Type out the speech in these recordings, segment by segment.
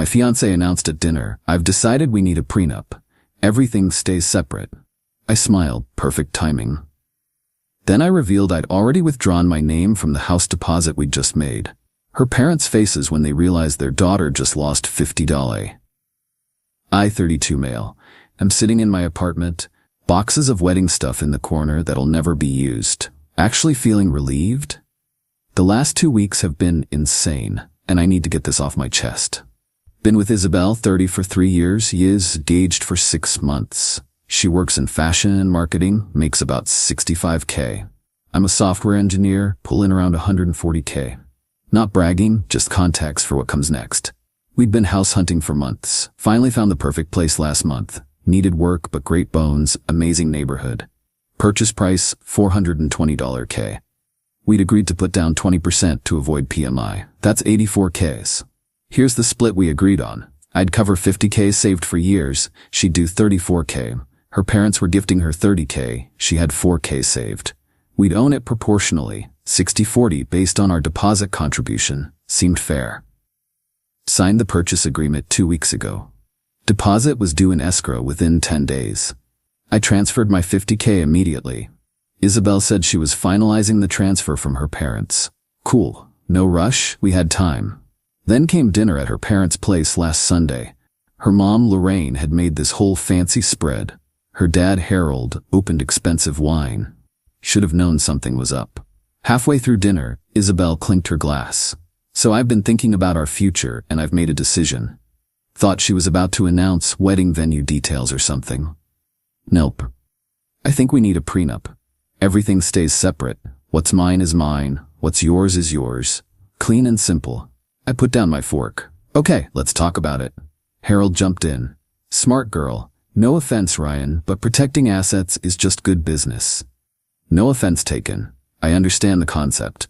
My fiancé announced at dinner, "I've decided we need a prenup. Everything stays separate." I smiled, perfect timing. Then I revealed I'd already withdrawn my name from the house deposit we'd just made. Her parents' faces when they realized their daughter just lost $50. I, 32 male, am sitting in my apartment, boxes of wedding stuff in the corner that'll never be used, actually feeling relieved. The last 2 weeks have been insane, and I need to get this off my chest. Been with Isabel, 30 for 3 years, engaged for 6 months. She works in fashion and marketing, makes about $65K. I'm a software engineer, pulling around $140K. Not bragging, just context for what comes next. We'd been house hunting for months, finally found the perfect place last month. Needed work but great bones, amazing neighborhood. Purchase price, $420K. We'd agreed to put down 20% to avoid PMI. That's 84Ks. Here's the split we agreed on. I'd cover 50K saved for years, she'd do 34K. Her parents were gifting her 30K, she had 4K saved. We'd own it proportionally, 60-40 based on our deposit contribution. Seemed fair. Signed the purchase agreement 2 weeks ago. Deposit was due in escrow within 10 days. I transferred my 50K immediately. Isabel said she was finalizing the transfer from her parents. Cool, no rush, we had time. Then came dinner at her parents' place last Sunday. Her mom, Lorraine, had made this whole fancy spread. Her dad, Harold, opened expensive wine. Should have known something was up. Halfway through dinner, Isabel clinked her glass. "So I've been thinking about our future and I've made a decision." Thought she was about to announce wedding venue details or something. Nope. "I think we need a prenup. Everything stays separate. What's mine is mine. What's yours is yours. Clean and simple." I put down my fork. "Okay, let's talk about it." Harold jumped in. "Smart girl. No offense, Ryan, but protecting assets is just good business." "No offense taken. I understand the concept."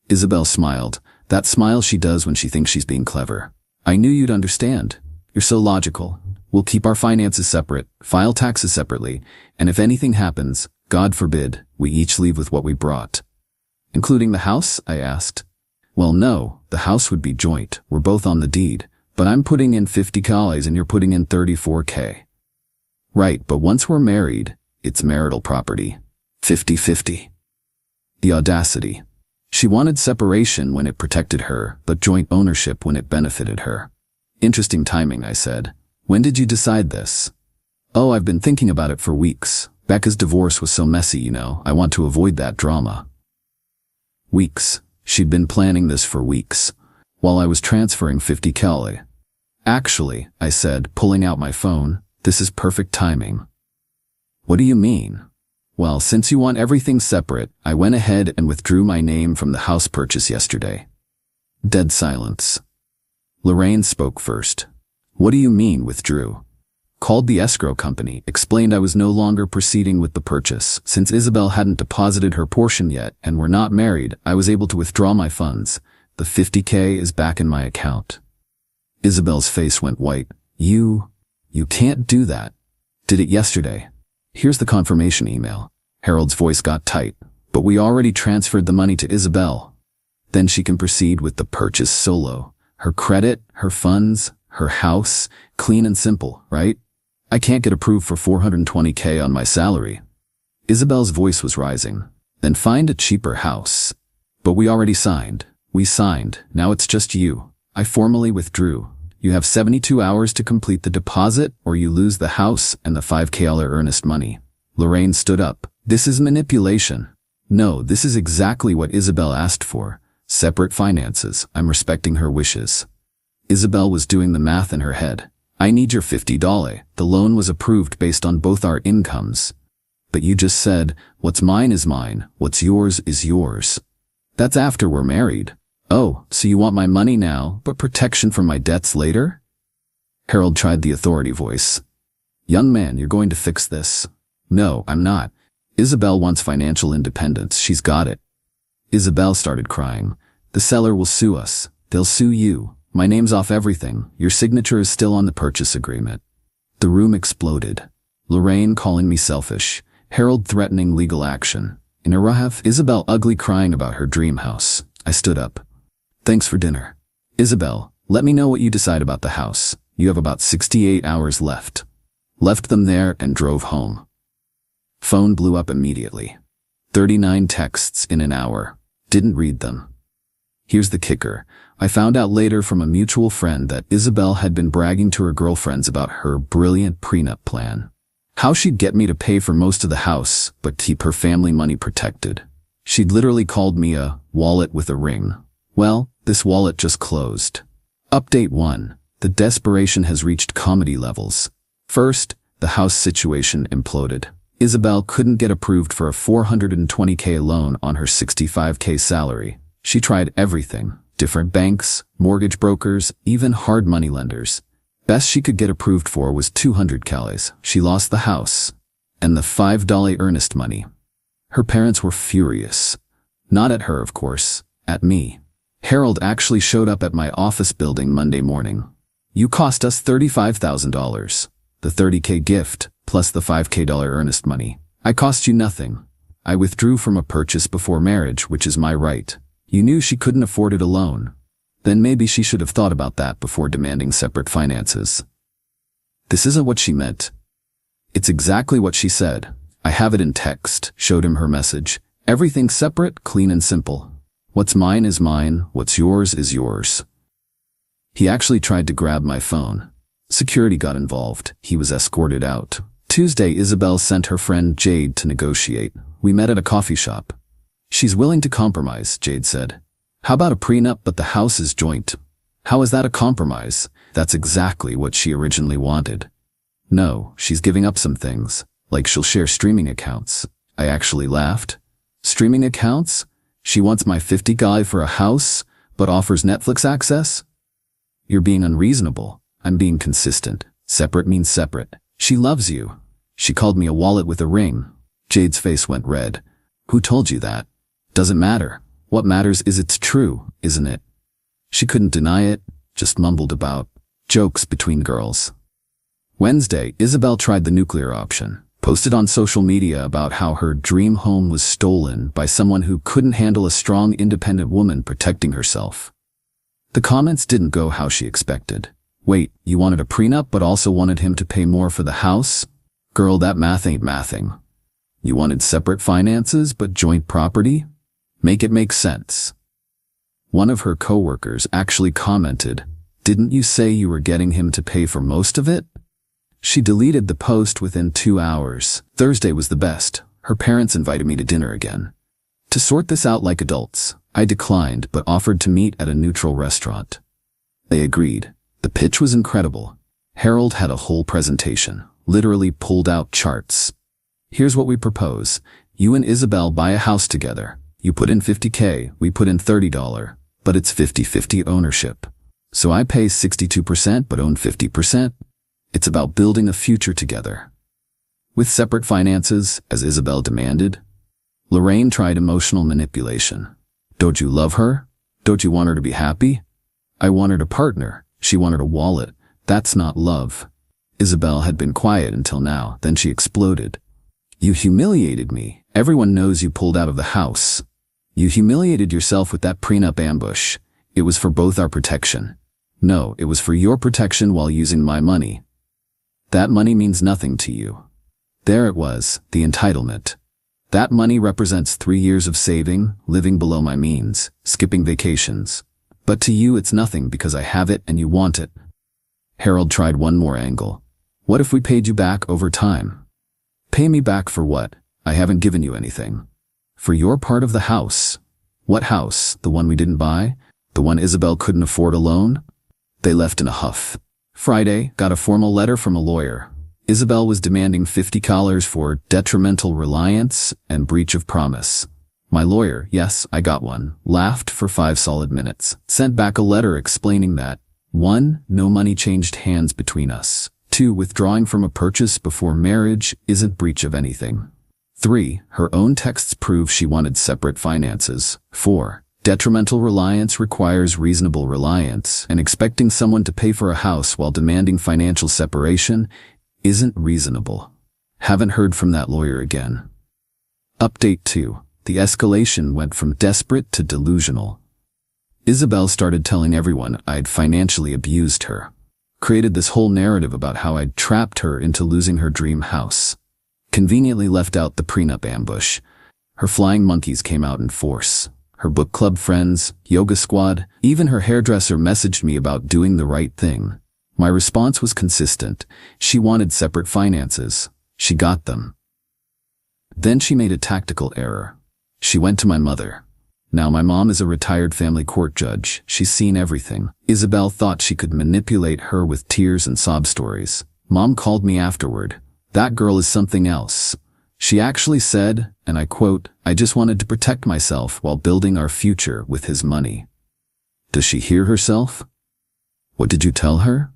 Isabel smiled. That smile she does when she thinks she's being clever. "I knew you'd understand. You're so logical. We'll keep our finances separate, file taxes separately, and if anything happens, God forbid, we each leave with what we brought." "Including the house?" I asked. "Well, no, the house would be joint. We're both on the deed, but I'm putting in 50K and you're putting in 34K. "Right, but once we're married, it's marital property. 50-50. The audacity. She wanted separation when it protected her, but joint ownership when it benefited her. "Interesting timing," I said. "When did you decide this?" "Oh, I've been thinking about it for weeks. Becca's divorce was so messy, you know. I want to avoid that drama." Weeks. She'd been planning this for weeks, while I was transferring 50K. "Actually," I said, pulling out my phone, "this is perfect timing." "What do you mean?" "Well, since you want everything separate, I went ahead and withdrew my name from the house purchase yesterday." Dead silence. Lorraine spoke first. "What do you mean, withdrew?" "Called the escrow company, explained I was no longer proceeding with the purchase. Since Isabel hadn't deposited her portion yet and we're not married, I was able to withdraw my funds. The 50K is back in my account." Isabel's face went white. You can't do that." "Did it yesterday. Here's the confirmation email." Harold's voice got tight. "But we already transferred the money to Isabel. Then she can proceed with the purchase solo. Her credit, her funds, her house, clean and simple, right? I can't get approved for 420K on my salary." Isabel's voice was rising. "Then find a cheaper house." "But we already signed." "We signed. Now it's just you. I formally withdrew. You have 72 hours to complete the deposit or you lose the house and the 5K earnest money." Lorraine stood up. "This is manipulation." "No, this is exactly what Isabel asked for. Separate finances. I'm respecting her wishes." Isabel was doing the math in her head. "I need your $50. The loan was approved based on both our incomes." "But you just said, what's mine is mine, what's yours is yours." "That's after we're married." "Oh, so you want my money now, but protection from my debts later?" Harold tried the authority voice. "Young man, you're going to fix this." "No, I'm not. Isabel wants financial independence. She's got it." Isabel started crying. "The seller will sue us. They'll sue you. My name's off everything. Your signature is still on the purchase agreement." The room exploded. Lorraine calling me selfish. Harold threatening legal action. In a rough, Isabel ugly crying about her dream house. I stood up. "Thanks for dinner." "Isabel, Let me know what you decide about the house. You have about 68 hours left. Left them there and drove home. Phone blew up immediately. 39 texts in an hour. Didn't read them. Here's the kicker. I found out later from a mutual friend that Isabel had been bragging to her girlfriends about her brilliant prenup plan. How she'd get me to pay for most of the house, but keep her family money protected. She'd literally called me a wallet with a ring. Well, this wallet just closed. Update 1. The desperation has reached comedy levels. First, the house situation imploded. Isabel couldn't get approved for a $420K loan on her $65K salary. She tried everything. Different banks, mortgage brokers, even hard money lenders. Best she could get approved for was $200K. She lost the house. And the $5 earnest money. Her parents were furious. Not at her, of course. At me. Harold actually showed up at my office building Monday morning. You cost us $35,000. The $30K gift, plus the $5K earnest money. I cost you nothing. I withdrew from a purchase before marriage, which is my right. You knew she couldn't afford it alone. Then maybe she should have thought about that before demanding separate finances. This isn't what she meant. It's exactly what she said. I have it in text, showed him her message. Everything separate, clean and simple. What's mine is mine, what's yours is yours. He actually tried to grab my phone. Security got involved. He was escorted out. Tuesday, Isabel sent her friend Jade to negotiate. We met at a coffee shop. She's willing to compromise, Jade said. How about a prenup but the house is joint? How is that a compromise? That's exactly what she originally wanted. No, she's giving up some things, like she'll share streaming accounts. I actually laughed. Streaming accounts? She wants my $50K for a house, but offers Netflix access? You're being unreasonable. I'm being consistent. Separate means separate. She loves you. She called me a wallet with a ring. Jade's face went red. Who told you that? Doesn't matter. What matters is it's true, isn't it? She couldn't deny it, just mumbled about jokes between girls. Wednesday, Isabel tried the nuclear option. Posted on social media about how her dream home was stolen by someone who couldn't handle a strong, independent woman protecting herself. The comments didn't go how she expected. Wait, you wanted a prenup but also wanted him to pay more for the house? Girl, that math ain't mathing. You wanted separate finances but joint property? Make it make sense. One of her coworkers actually commented, "Didn't you say you were getting him to pay for most of it?" She deleted the post within 2 hours. Thursday was the best. Her parents invited me to dinner again. To sort this out like adults, I declined but offered to meet at a neutral restaurant. They agreed. The pitch was incredible. Harold had a whole presentation, literally pulled out charts. Here's what we propose. You and Isabel buy a house together. You put in $50K, we put in $30, but it's 50-50 ownership. So I pay 62% but own 50%. It's about building a future together. With separate finances, as Isabel demanded. Lorraine tried emotional manipulation. Don't you love her? Don't you want her to be happy? I wanted a partner. She wanted a wallet. That's not love. Isabel had been quiet until now, then she exploded. You humiliated me. Everyone knows you pulled out of the house. You humiliated yourself with that prenup ambush. It was for both our protection. No, it was for your protection while using my money. That money means nothing to you. There it was, the entitlement. That money represents 3 years of saving, living below my means, skipping vacations. But to you it's nothing because I have it and you want it. Harold tried one more angle. What if we paid you back over time? Pay me back for what? I haven't given you anything. For your part of the house. What house? The one we didn't buy? The one Isabel couldn't afford alone? They left in a huff. Friday, got a formal letter from a lawyer. Isabel was demanding $50 for detrimental reliance and breach of promise. My lawyer, yes, I got one, laughed for 5 solid minutes, sent back a letter explaining that 1. No money changed hands between us. 2. Withdrawing from a purchase before marriage isn't breach of anything. 3. Her own texts prove she wanted separate finances. 4. Detrimental reliance requires reasonable reliance, and expecting someone to pay for a house while demanding financial separation isn't reasonable. Haven't heard from that lawyer again. Update 2. The escalation went from desperate to delusional. Isabel started telling everyone I'd financially abused her. Created this whole narrative about how I'd trapped her into losing her dream house. Conveniently left out the prenup ambush. Her flying monkeys came out in force. Her book club friends, yoga squad, even her hairdresser messaged me about doing the right thing. My response was consistent. She wanted separate finances. She got them. Then she made a tactical error. She went to my mother. Now my mom is a retired family court judge. She's seen everything. Isabel thought she could manipulate her with tears and sob stories. Mom called me afterward. That girl is something else. She actually said, and I quote, "I just wanted to protect myself while building our future with his money." Does she hear herself? What did you tell her?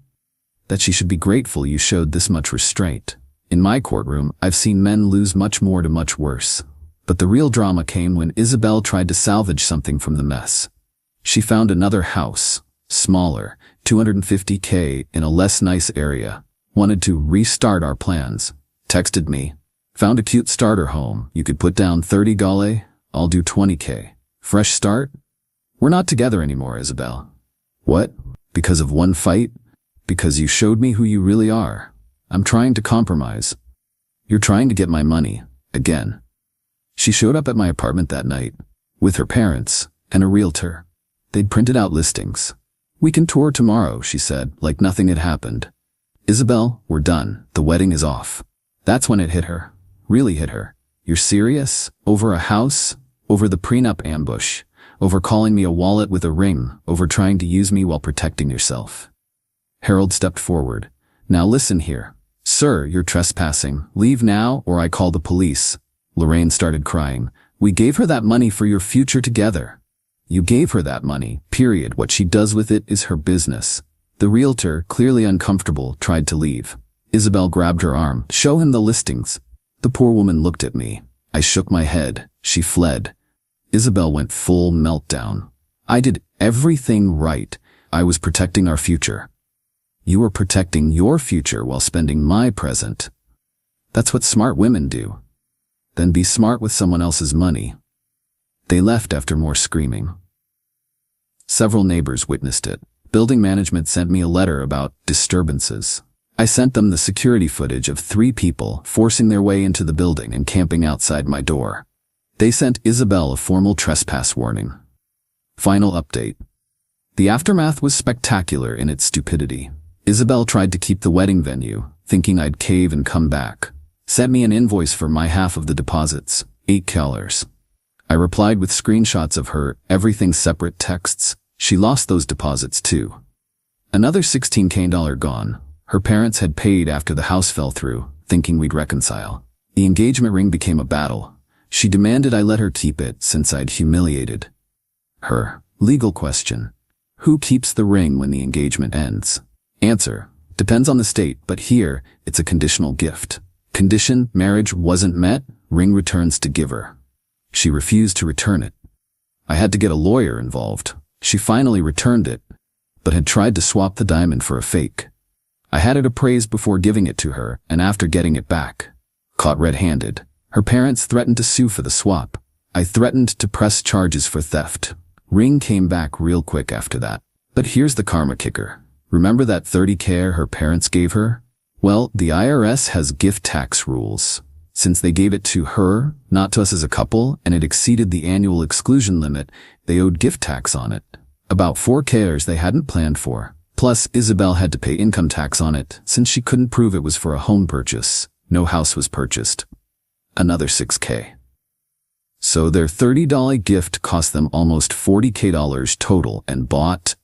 That she should be grateful you showed this much restraint. In my courtroom, I've seen men lose much more to much worse. But the real drama came when Isabel tried to salvage something from the mess. She found another house, smaller, $250K in a less nice area. Wanted to restart our plans. Texted me. Found a cute starter home. You could put down 30 gale, I'll do 20K. Fresh start? We're not together anymore, Isabel. What? Because of one fight? Because you showed me who you really are. I'm trying to compromise. You're trying to get my money, again. She showed up at my apartment that night, with her parents, and a realtor. They'd printed out listings. We can tour tomorrow, she said, like nothing had happened. Isabel, we're done. The wedding is off. That's when it hit her. Really hit her. You're serious? Over a house? Over the prenup ambush? Over calling me a wallet with a ring? Over trying to use me while protecting yourself? Harold stepped forward. Now listen here. Sir, you're trespassing. Leave now or I call the police. Lorraine started crying. We gave her that money for your future together. You gave her that money, period. What she does with it is her business. The realtor, clearly uncomfortable, tried to leave. Isabel grabbed her arm. Show him the listings. The poor woman looked at me. I shook my head. She fled. Isabel went full meltdown. I did everything right. I was protecting our future. You were protecting your future while spending my present. That's what smart women do. Then be smart with someone else's money. They left after more screaming. Several neighbors witnessed it. Building management sent me a letter about disturbances. I sent them the security footage of 3 people forcing their way into the building and camping outside my door. They sent Isabel a formal trespass warning. Final update. The aftermath was spectacular in its stupidity. Isabel tried to keep the wedding venue, thinking I'd cave and come back. Sent me an invoice for my half of the deposits, $8. I replied with screenshots of her everything separate texts. She lost those deposits too. Another $16K gone. Her parents had paid after the house fell through, thinking we'd reconcile. The engagement ring became a battle. She demanded I let her keep it since I'd humiliated her. Legal question. Who keeps the ring when the engagement ends? Answer. Depends on the state, but here, it's a conditional gift. Condition, marriage wasn't met, ring returns to giver. She refused to return it. I had to get a lawyer involved. She finally returned it, but had tried to swap the diamond for a fake. I had it appraised before giving it to her, and after getting it back. Caught red-handed. Her parents threatened to sue for the swap. I threatened to press charges for theft. Ring came back real quick after that. But here's the karma kicker. Remember that $30K her parents gave her? Well, the IRS has gift tax rules. Since they gave it to her, not to us as a couple, and it exceeded the annual exclusion limit, they owed gift tax on it. About $4K they hadn't planned for. Plus, Isabel had to pay income tax on it, since she couldn't prove it was for a home purchase. No house was purchased. Another $6K. So their $30 gift cost them almost $40K total and bought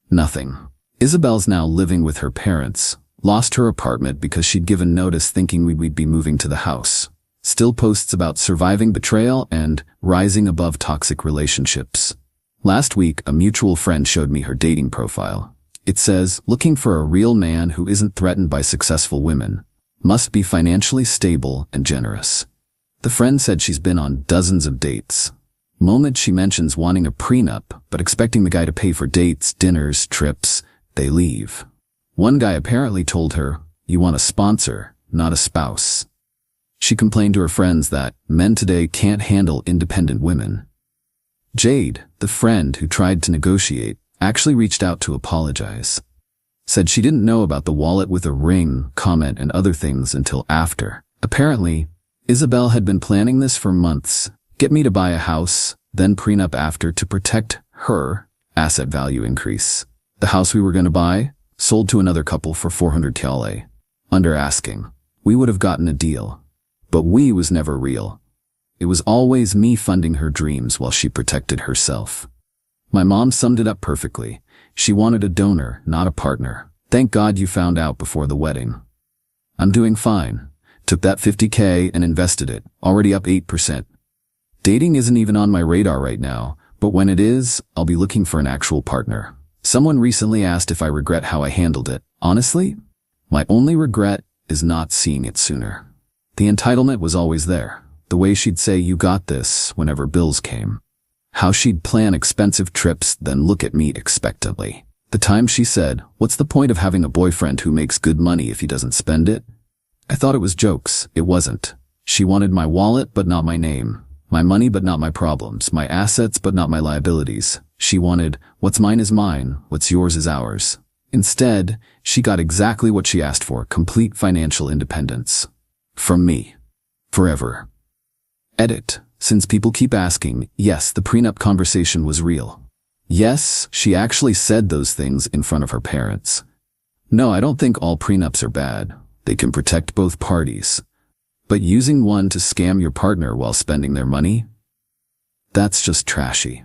nothing. Isabel's now living with her parents. Lost her apartment because she'd given notice thinking we'd be moving to the house. Still posts about surviving betrayal and rising above toxic relationships. Last week, a mutual friend showed me her dating profile. It says, looking for a real man who isn't threatened by successful women. Must be financially stable and generous. The friend said she's been on dozens of dates. Moment she mentions wanting a prenup, but expecting the guy to pay for dates, dinners, trips, they leave. One guy apparently told her, you want a sponsor, not a spouse. She complained to her friends that men today can't handle independent women. Jade, the friend who tried to negotiate, actually reached out to apologize. Said she didn't know about the wallet with a ring, comment, and other things until after. Apparently, Isabel had been planning this for months. Get me to buy a house, then prenup after to protect her asset value increase. The house we were going to buy sold to another couple for 400 TL. Under asking. We would have gotten a deal. But we was never real. It was always me funding her dreams while she protected herself. My mom summed it up perfectly. She wanted a donor, not a partner. Thank God you found out before the wedding. I'm doing fine. Took that 50K and invested it, already up 8%. Dating isn't even on my radar right now, but when it is, I'll be looking for an actual partner. Someone recently asked if I regret how I handled it. Honestly, my only regret is not seeing it sooner. The entitlement was always there. The way she'd say you got this whenever bills came. How she'd plan expensive trips, then look at me expectantly. The time she said, "What's the point of having a boyfriend who makes good money if he doesn't spend it?" I thought it was jokes. It wasn't. She wanted my wallet but not my name. My money but not my problems. My assets but not my liabilities. She wanted, what's mine is mine, what's yours is ours. Instead, she got exactly what she asked for, complete financial independence. From me. Forever. Edit. Since people keep asking, yes, the prenup conversation was real. Yes, she actually said those things in front of her parents. No, I don't think all prenups are bad. They can protect both parties. But using one to scam your partner while spending their money? That's just trashy.